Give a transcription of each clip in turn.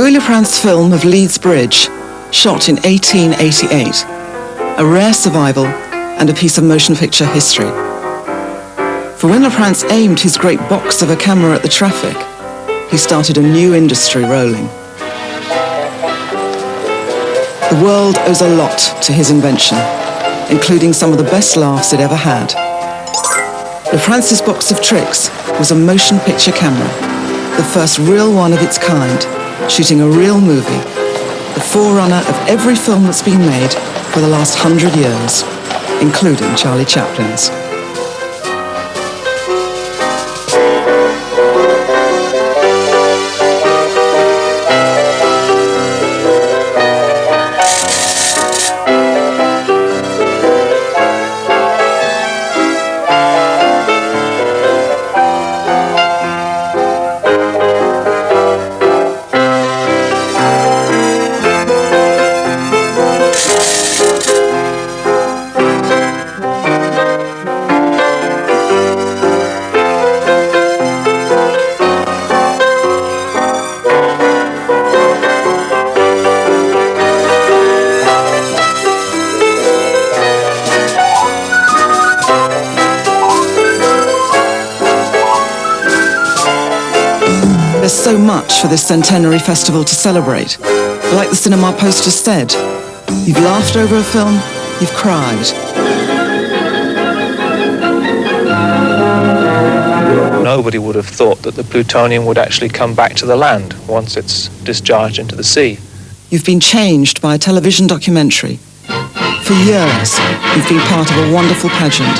Louis Leprince's film of Leeds Bridge, shot in 1888, a rare survival and a piece of motion picture history. For when Leprince aimed his great box of a camera at the traffic, he started a new industry rolling. The world owes a lot to his invention, including some of the best laughs it ever had. Leprince's box of tricks was a motion picture camera, the first real one of its kind, shooting a real movie, the forerunner of every film that's been made for the last 100 years, including Charlie Chaplin's. There's so much for this centenary festival to celebrate. Like the cinema poster said, you've laughed over a film, you've cried. Nobody would have thought that the plutonium would actually come back to the land once it's discharged into the sea. You've been changed by a television documentary. For years, you've been part of a wonderful pageant.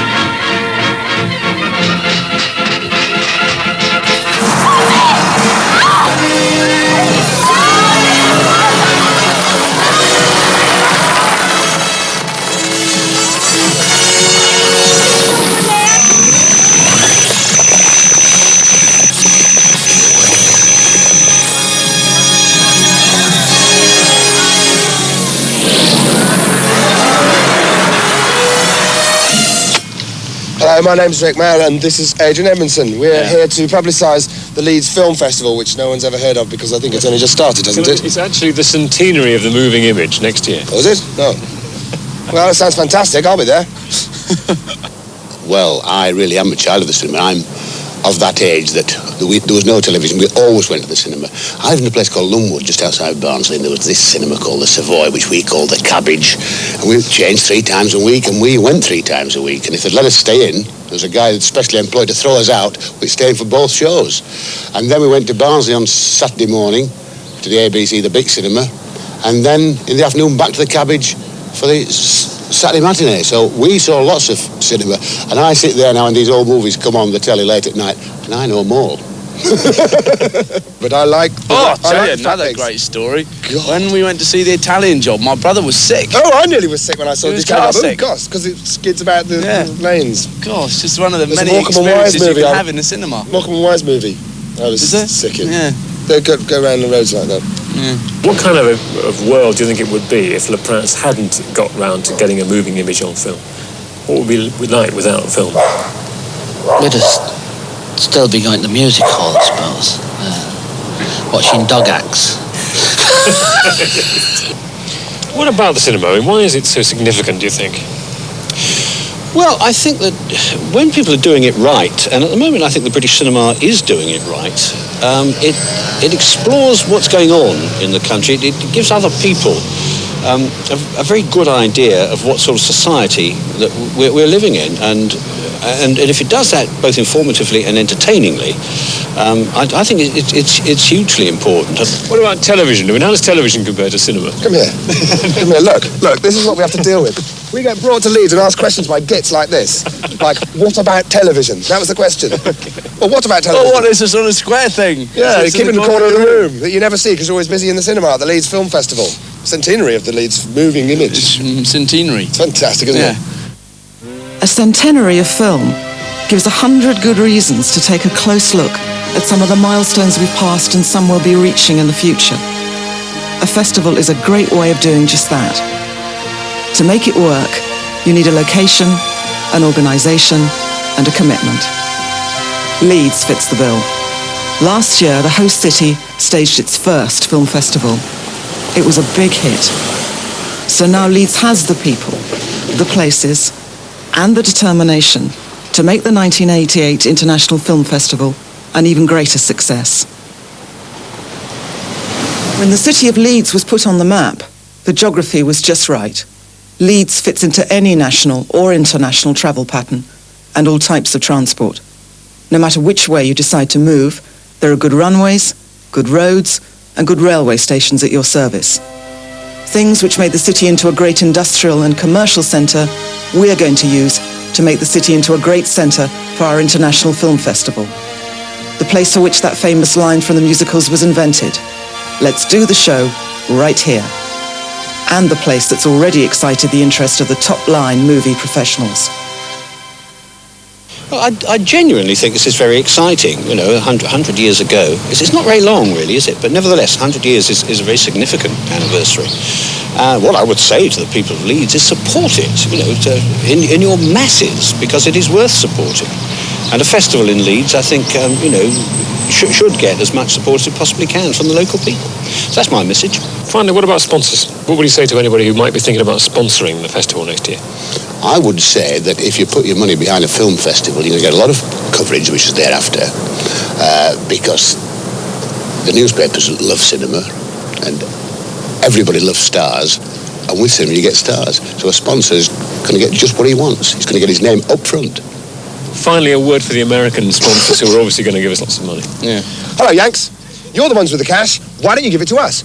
Hello, my name's Rick Mayer and this is Adrian Edmondson. We're here to publicise the Leeds Film Festival, which no one's ever heard of because I think it's only just started, hasn't it? It's actually the centenary of the moving image next year. Oh, is it? No. Well, that sounds fantastic. I'll be there. Well, I really am a child of the cinema. I'm of that age that there was no television. We always went to the cinema. I lived in a place called Lunwood, just outside Barnsley, and there was this cinema called the Savoy, which we called the Cabbage. And we changed 3 times a week, and we went 3 times a week. And if they'd let us stay in, there was a guy that's specially employed to throw us out. We'd stay in for both shows. And then we went to Barnsley on Saturday morning to the ABC, the big cinema. And then in the afternoon, back to the Cabbage for the Saturday matinee. So we saw lots of cinema, and I sit there now and these old movies come on the telly late at night, and I know them all. But I like... I'll tell you another great story. God. When we went to see The Italian Job, my brother was sick. Oh, I nearly was sick when I saw this car. Oh, gosh, because it skids about the lanes. Gosh, just one of the There's many experiences you can have in the cinema. Morecambe and Wise movie. I was sick in. Yeah. They go around the roads like that. Yeah. What kind of world do you think it would be if Leprince hadn't got round to getting a moving image on film? What would we like without film? We'd just still be going to the music hall, I suppose. Watching dog acts. What about the cinema? I mean, why is it so significant, do you think? Well, I think that when people are doing it right, and at the moment I think the British cinema is doing it right, it explores what's going on in the country. It gives other people a very good idea of what sort of society that we're living in, and if it does that both informatively and entertainingly, I think it's hugely important. What about television? I mean, how does television compare to cinema? Come here. Come here, look, this is what we have to deal with. We get brought to Leeds and asked questions by gits like this. Like, what about television? That was the question. Well, what about television? Oh, what is this sort of square thing? Yeah, you keep in the corner of the room that you never see because you're always busy in the cinema at the Leeds Film Festival. Centenary of the Leeds moving image. Centenary. It's fantastic, isn't it? A centenary of film gives 100 good reasons to take a close look at some of the milestones we've passed and some we'll be reaching in the future. A festival is a great way of doing just that. To make it work, you need a location, an organisation, and a commitment. Leeds fits the bill. Last year, the host city staged its first film festival. It was a big hit. So now Leeds has the people, the places, and the determination to make the 1988 International Film Festival an even greater success. When the city of Leeds was put on the map, the geography was just right. Leeds fits into any national or international travel pattern and all types of transport. No matter which way you decide to move, there are good runways, good roads, and good railway stations at your service. Things which made the city into a great industrial and commercial centre, we're going to use to make the city into a great centre for our International Film Festival. The place for which that famous line from the musicals was invented. Let's do the show right here. And the place that's already excited the interest of the top-line movie professionals. Well, I genuinely think this is very exciting. You know, 100 years ago. It's not very long, really, is it? But nevertheless, 100 years is a very significant anniversary. What I would say to the people of Leeds is support it, you know, in your masses, because it is worth supporting. And a festival in Leeds, I think, you know, should get as much support as it possibly can from the local people. So that's my message. Finally, what about sponsors? What would you say to anybody who might be thinking about sponsoring the festival next year? I would say that if you put your money behind a film festival, you're going to get a lot of coverage, which is thereafter, because the newspapers love cinema, and everybody loves stars, and with cinema you get stars. So a sponsor's going to get just what he wants. He's going to get his name up front. Finally, a word for the American sponsors who are obviously going to give us lots of money. Yeah. Hello, Yanks. You're the ones with the cash. Why don't you give it to us?